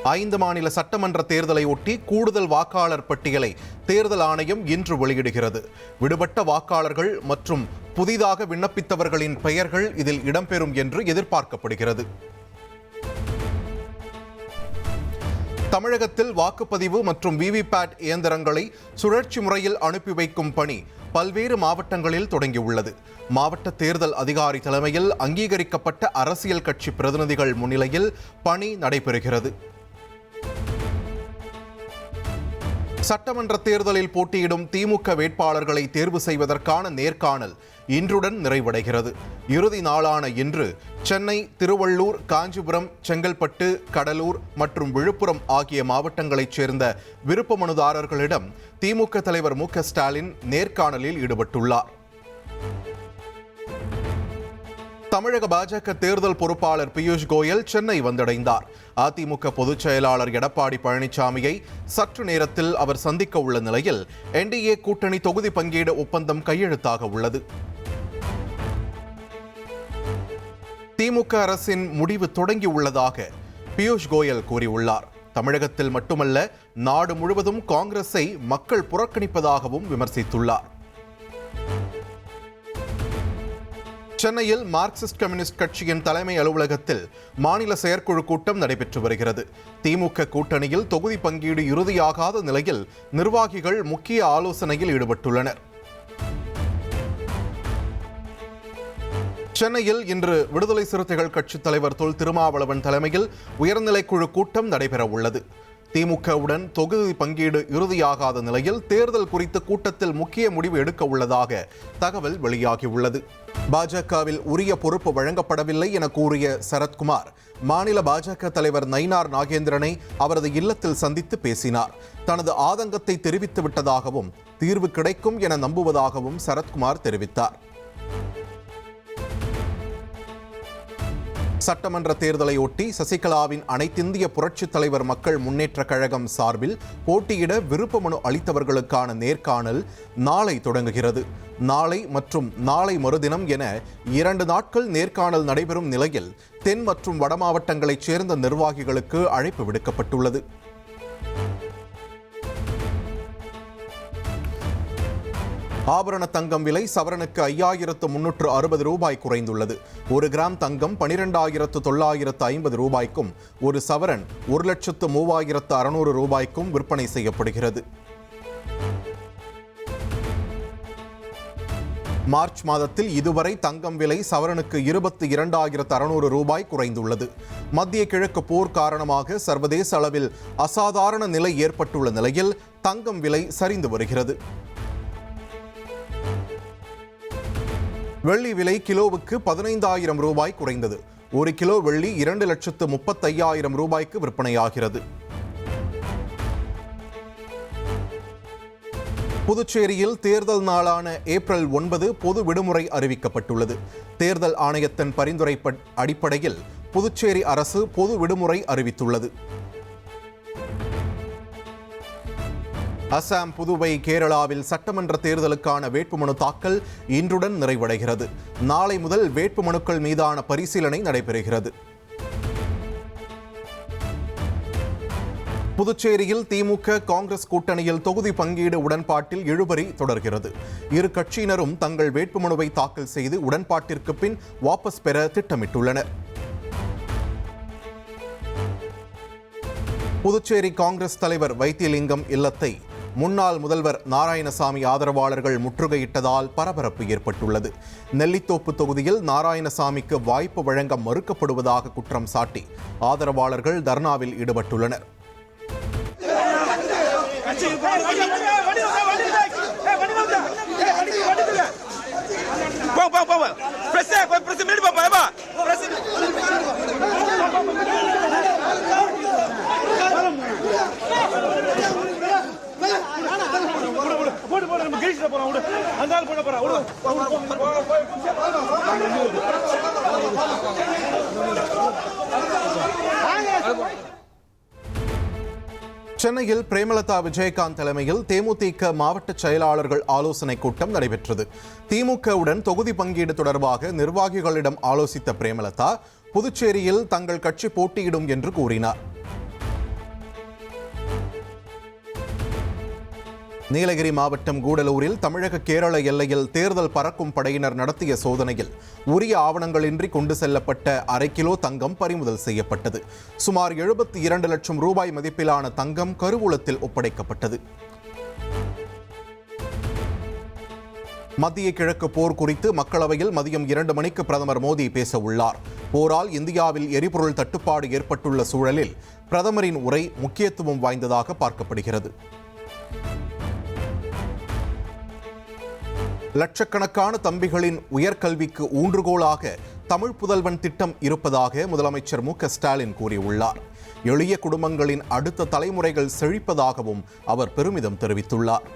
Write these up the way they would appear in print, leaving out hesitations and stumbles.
5 மாநில சட்டமன்ற தேர்தலை ஒட்டி கூடுதல் வாக்காளர் பட்டியலை தேர்தல் ஆணையம் இன்று வெளியிடுகிறது. விடுபட்ட வாக்காளர்கள் மற்றும் புதிதாக விண்ணப்பித்தவர்களின் பெயர்கள் இதில் இடம்பெறும் என்று எதிர்பார்க்கப்படுகிறது. தமிழகத்தில் வாக்குப்பதிவு மற்றும் விவிபேட் இயந்திரங்களை சுழற்சி முறையில் அனுப்பி வைக்கும் பணி பல்வேறு மாவட்டங்களில் தொடங்கியுள்ளது. மாவட்ட தேர்தல் அதிகாரி தலைமையில் அங்கீகரிக்கப்பட்ட அரசியல் கட்சி பிரதிநிதிகள் முன்னிலையில் பணி நடைபெறுகிறது. சட்டமன்ற தேர்தலில் போட்டியிடும் திமுக வேட்பாளர்களை தேர்வு செய்வதற்கான நேர்காணல் இன்றுடன் நிறைவடைகிறது. இறுதி நாளான இன்று சென்னை, திருவள்ளூர், காஞ்சிபுரம், செங்கல்பட்டு, கடலூர் மற்றும் விழுப்புரம் ஆகிய மாவட்டங்களைச் சேர்ந்த விருப்ப மனுதாரர்களிடம் திமுக தலைவர் மு.க. ஸ்டாலின் நேர்காணலில் ஈடுபட்டுள்ளார். தமிழக பாஜக தேர்தல் பொறுப்பாளர் பியூஷ் கோயல் சென்னை வந்தடைந்தார். அதிமுக பொதுச் செயலாளர் எடப்பாடி பழனிசாமியை சற்று நேரத்தில் அவர் சந்திக்க உள்ள நிலையில் என்டிஏ கூட்டணி தொகுதி பங்கீடு ஒப்பந்தம் கையெழுத்தாக உள்ளது. திமுக அரசின் முடிவு தொடங்கியுள்ளதாக பியூஷ் கோயல் கூறியுள்ளார். தமிழகத்தில் மட்டுமல்ல, நாடு முழுவதும் காங்கிரஸை மக்கள் புறக்கணிப்பதாகவும் விமர்சித்துள்ளார். சென்னையில் மார்க்சிஸ்ட் கம்யூனிஸ்ட் கட்சியின் தலைமை அலுவலகத்தில் மாநில செயற்குழு கூட்டம் நடைபெற்று வருகிறது. திமுக கூட்டணியில் தொகுதி பங்கீடு இறுதியாகாத நிலையில் நிர்வாகிகள் முக்கிய ஆலோசனையில் ஈடுபட்டுள்ளனர். சென்னையில் இன்று விடுதலை சிறுத்தைகள் கட்சித் தலைவர் தொல் திருமாவளவன் தலைமையில் உயர்நிலைக்குழு கூட்டம் நடைபெற உள்ளது. திமுகவுடன் தொகுதி பங்கீடு இறுதியாகாத நிலையில் தேர்தல் குறித்து கூட்டத்தில் முக்கிய முடிவு எடுக்க உள்ளதாக தகவல் வெளியாகியுள்ளது. பாஜகவில் உரிய பொறுப்பு வழங்கப்படவில்லை என கூறிய சரத்குமார் மாநில பாஜக தலைவர் நயினார் நாகேந்திரனை அவரது இல்லத்தில் சந்தித்து பேசினார். தனது ஆதங்கத்தை தெரிவித்து விட்டதாகவும் தீர்வு கிடைக்கும் என நம்புவதாகவும் சரத்குமார் தெரிவித்தார். சட்டமன்ற தேர்தலை ஒட்டி சசிகலாவின் அனைத்திந்திய புரட்சித் தலைவர் மக்கள் முன்னேற்ற கழகம் சார்பில் போட்டியிட விருப்ப மனு அளித்தவர்களுக்கான நேர்காணல் நாளை தொடங்குகிறது. நாளை மற்றும் நாளை மறுதினம் என 2 நாட்கள் நேர்காணல் நடைபெறும் நிலையில் தென் மற்றும் வட மாவட்டங்களைச் சேர்ந்த நிர்வாகிகளுக்கு அழைப்பு விடுக்கப்பட்டுள்ளது. ஆபரண தங்கம் விலை சவரனுக்கு 5360 ரூபாய் குறைந்துள்ளது. 1 கிராம் தங்கம் 12,950 ரூபாய்க்கும், ஒரு சவரன் 1,03,600 ரூபாய்க்கும் விற்பனை செய்யப்படுகிறது. மார்ச் மாதத்தில் இதுவரை தங்கம் விலை சவரனுக்கு 22,600 ரூபாய் குறைந்துள்ளது. மத்திய கிழக்கு போர் காரணமாக சர்வதேச அளவில் அசாதாரண நிலை ஏற்பட்டுள்ள நிலையில் தங்கம் விலை சரிந்து வருகிறது. வெள்ளி விலை கிலோவுக்கு 15,000 ரூபாய் குறைந்தது. 1 கிலோ வெள்ளி 2,35,000 ரூபாய்க்கு விற்பனையாகிறது. புதுச்சேரியில் தேர்தல் நாளான ஏப்ரல் 9 பொது விடுமுறை அறிவிக்கப்பட்டுள்ளது. தேர்தல் ஆணையத்தின் பரிந்துரை அடிப்படையில் புதுச்சேரி அரசு பொது விடுமுறை அறிவித்துள்ளது. அசாம், புதுவை, கேரளாவில் சட்டமன்ற தேர்தலுக்கான வேட்புமனு தாக்கல் இன்றுடன் நிறைவடைகிறது. நாளை முதல் வேட்புமனுக்கள் மீதான பரிசீலனை நடைபெறுகிறது. புதுச்சேரியில் திமுக காங்கிரஸ் கூட்டணியில் தொகுதி பங்கீடு உடன்பாட்டில் இழுபறி தொடர்கிறது. இரு கட்சியினரும் தங்கள் வேட்புமனுவை தாக்கல் செய்து உடன்பாட்டிற்கு பின் வாபஸ் பெற திட்டமிட்டுள்ளனர். புதுச்சேரி காங்கிரஸ் தலைவர் வைத்தியலிங்கம் இல்லத்தை முன்னாள் முதல்வர் நாராயணசாமி ஆதரவாளர்கள் முற்றுகையிட்டதால் பரபரப்பு ஏற்பட்டுள்ளது. நெல்லித்தோப்பு தொகுதியில் நாராயணசாமிக்கு வாய்ப்பு வழங்க மறுக்கப்படுவதாக குற்றம் சாட்டி ஆதரவாளர்கள் தர்ணாவில் ஈடுபட்டுள்ளனர். சென்னையில் பிரேமலதா விஜயகாந்த் தலைமையில் தேமுதிக மாவட்ட செயலாளர்கள் ஆலோசனைக் கூட்டம் நடைபெற்றது. திமுகவுடன் தொகுதி பங்கீடு தொடர்பாக நிர்வாகிகளிடம் ஆலோசித்த பிரேமலதா புதுச்சேரியில் தங்கள் கட்சி போட்டியிடும் என்று கூறினார். நீலகிரி மாவட்டம் கூடலூரில் தமிழக கேரள எல்லையில் தேர்தல் பறக்கும் படையினர் நடத்திய சோதனையில் உரிய ஆவணங்களின்றி கொண்டு செல்லப்பட்ட 1/2 கிலோ தங்கம் பறிமுதல் செய்யப்பட்டது. சுமார் 72 லட்சம் ரூபாய் மதிப்பிலான தங்கம் கருவூலத்தில் ஒப்படைக்கப்பட்டது. மத்திய கிழக்கு போர் குறித்து மக்களவையில் மதியம் 2 மணிக்கு பிரதமர் மோடி பேச உள்ளார். போரால் இந்தியாவில் எரிபொருள் தட்டுப்பாடு ஏற்பட்டுள்ள சூழலில் பிரதமரின் உரை முக்கியத்துவம் வாய்ந்ததாக பார்க்கப்படுகிறது. லட்சக்கணக்கான தம்பிகளின் உயர்கல்விக்கு ஊன்றுகோலாக தமிழ் புதல்வன் திட்டம் இருப்பதாக முதலமைச்சர் மு.க.ஸ்டாலின் கூறியுள்ளார். எளிய குடும்பங்களின் அடுத்த தலைமுறைகள் செழிப்பதாகவும் அவர் பெருமிதம் தெரிவித்துள்ளார்.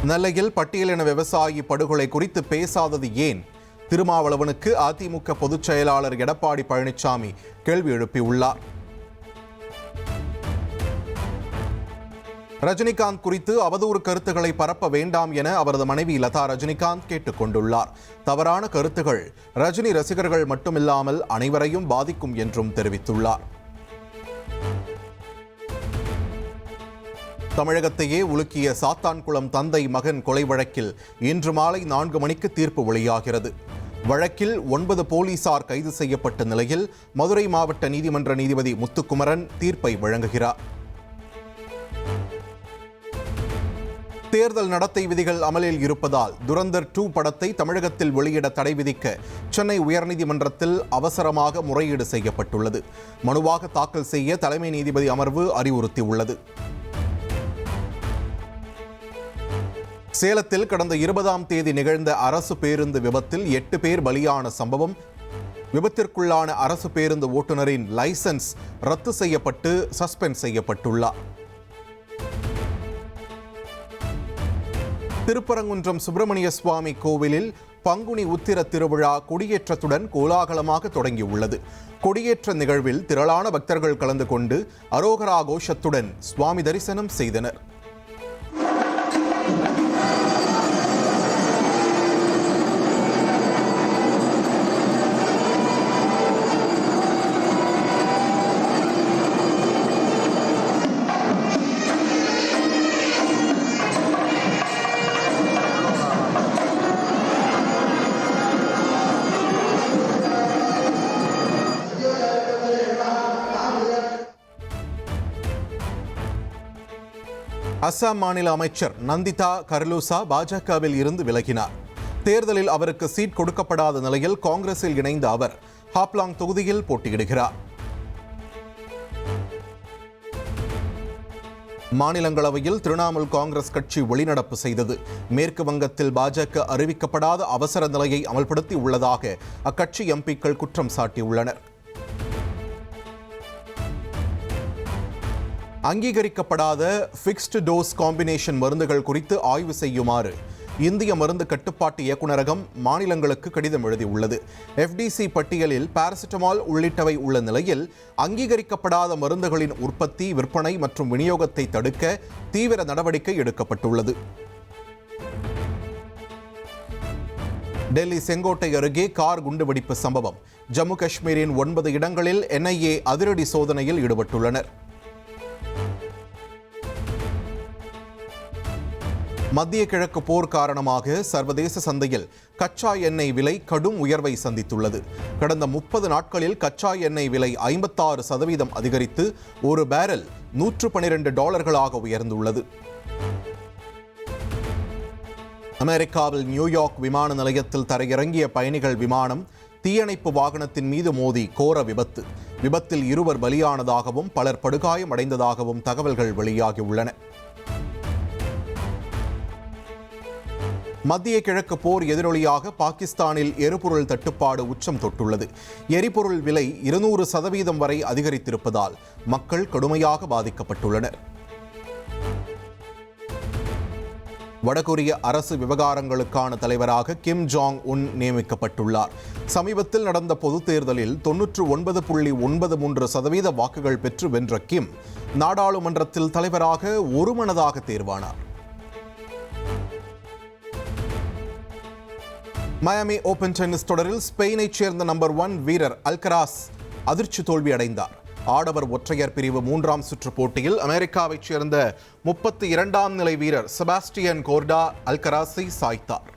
நெல்லையில் பட்டியலின விவசாயி படுகொலை குறித்து பேசாதது ஏன்? திருமாவளவனுக்கு அதிமுக பொதுச் செயலாளர் எடப்பாடி பழனிசாமி கேள்வி எழுப்பியுள்ளார். ரஜினிகாந்த் குறித்து அவதூறு கருத்துக்களை பரப்ப வேண்டாம் என அவரது மனைவி லதா ரஜினிகாந்த் கேட்டுக் கொண்டுள்ளார். தவறான கருத்துகள் ரஜினி ரசிகர்கள் மட்டுமில்லாமல் அனைவரையும் பாதிக்கும் என்றும் தெரிவித்துள்ளார். தமிழகத்தையே உலுக்கிய சாத்தான்குளம் தந்தை மகன் கொலை வழக்கில் இன்று மாலை 4 மணிக்கு தீர்ப்பு வெளியாகிறது. வழக்கில் 9 போலீசார் கைது செய்யப்பட்ட நிலையில் மதுரை மாவட்ட நீதிமன்ற நீதிபதி முத்துக்குமரன் தீர்ப்பை வழங்குகிறார். தேர்தல் நடத்தை விதிகள் அமலில் இருப்பதால் துரந்தர் 2 படத்தை தமிழகத்தில் வெளியிட தடை விதிக்க சென்னை உயர்நீதிமன்றத்தில் அவசரமாக முறையீடு செய்யப்பட்டுள்ளது. மனுவாக தாக்கல் செய்ய தலைமை நீதிபதி அமர்வு அறிவுறுத்தியுள்ளது. சேலத்தில் கடந்த 20ஆம் தேதி நிகழ்ந்த அரசு பேருந்து விபத்தில் 8 பேர் பலியான சம்பவம். விபத்திற்குள்ளான அரசு பேருந்து ஓட்டுநரின் லைசன்ஸ் ரத்து செய்யப்பட்டு சஸ்பெண்ட் செய்யப்பட்டுள்ளார். திருப்பரங்குன்றம் சுப்பிரமணிய சுவாமி கோவிலில் பங்குனி உத்திர திருவிழா கொடியேற்றத்துடன் கோலாகலமாக தொடங்கியுள்ளது. கொடியேற்ற நிகழ்வில் திரளான பக்தர்கள் கலந்து கொண்டு அரோகரா கோஷத்துடன் சுவாமி தரிசனம் செய்தனர். அசாம் மாநில அமைச்சர் நந்திதா கர்லூசா பாஜகவில் இருந்து விலகினார். தேர்தலில் அவருக்கு சீட் கொடுக்கப்படாத நிலையில் காங்கிரஸில் இணைந்த அவர் ஹாப்லாங் தொகுதியில் போட்டியிடுகிறார். மாநிலங்களவையில் திரிணாமுல் காங்கிரஸ் கட்சி வெளிநடப்பு செய்தது. மேற்கு வங்கத்தில் பாஜக அறிவிக்கப்படாத அவசர நிலையை அமல்படுத்தி உள்ளதாக அக்கட்சி எம்பிக்கள் குற்றம் சாட்டியுள்ளனர். அங்கீகரிக்கப்படாத ஃபிக்ஸ்டு டோஸ் காம்பினேஷன் மருந்துகள் குறித்து ஆய்வு செய்யுமாறு இந்திய மருந்து கட்டுப்பாட்டு இயக்குநரகம் மாநிலங்களுக்கு கடிதம் எழுதியுள்ளது. FDC பட்டியலில் பாராசிட்டமால் உள்ளிட்டவை உள்ள நிலையில் அங்கீகரிக்கப்படாத மருந்துகளின் உற்பத்தி, விற்பனை மற்றும் விநியோகத்தை தடுக்க தீவிர நடவடிக்கை எடுக்கப்பட்டுள்ளது. டெல்லி செங்கோட்டை அருகே கார் குண்டுவெடிப்பு சம்பவம். ஜம்மு காஷ்மீரின் 9 இடங்களில் NIA அதிரடி சோதனையில் ஈடுபட்டுள்ளனர். மத்திய கிழக்கு போர் காரணமாக சர்வதேச சந்தையில் கச்சா எண்ணெய் விலை கடும் உயர்வை சந்தித்துள்ளது. கடந்த 30 நாட்களில் கச்சா எண்ணெய் விலை 56% அதிகரித்து ஒரு பேரல் $112 உயர்ந்துள்ளது. அமெரிக்காவில் நியூயார்க் விமான நிலையத்தில் தரையிறங்கிய பயணிகள் விமானம் தீயணைப்பு வாகனத்தின் மீது மோதி கோர விபத்து. விபத்தில் 2 பலியானதாகவும் பலர் படுகாயமடைந்ததாகவும் தகவல்கள் வெளியாகியுள்ளன. மத்திய கிழக்கு போர் எதிரொலியாக பாகிஸ்தானில் எரிபொருள் தட்டுப்பாடு உச்சம் தொட்டுள்ளது. எரிபொருள் விலை 200% வரை அதிகரித்திருப்பதால் மக்கள் கடுமையாக பாதிக்கப்பட்டுள்ளனர். வடகொரிய அரசு விவகாரங்களுக்கான தலைவராக கிம் ஜாங் உன் நியமிக்கப்பட்டுள்ளார். சமீபத்தில் நடந்த பொதுத் தேர்தலில் 99.93% வாக்குகள் பெற்று வென்ற கிம் நாடாளுமன்றத்தில் தலைவராக ஒருமனதாக தேர்வானார். மயாமி ஓபன் டென்னிஸ் தொடரில் ஸ்பெயினைச் சேர்ந்த நம்பர் 1 வீரர் அல்கராஸ் அதிர்ச்சி தோல்வி அடைந்தார். ஆடவர் ஒற்றையர் பிரிவு 3ஆம் சுற்று போட்டியில் அமெரிக்காவைச் சேர்ந்த 32ஆம் நிலை வீரர் செபாஸ்டியன் கோர்டா அல்கராஸை சாய்த்தார்.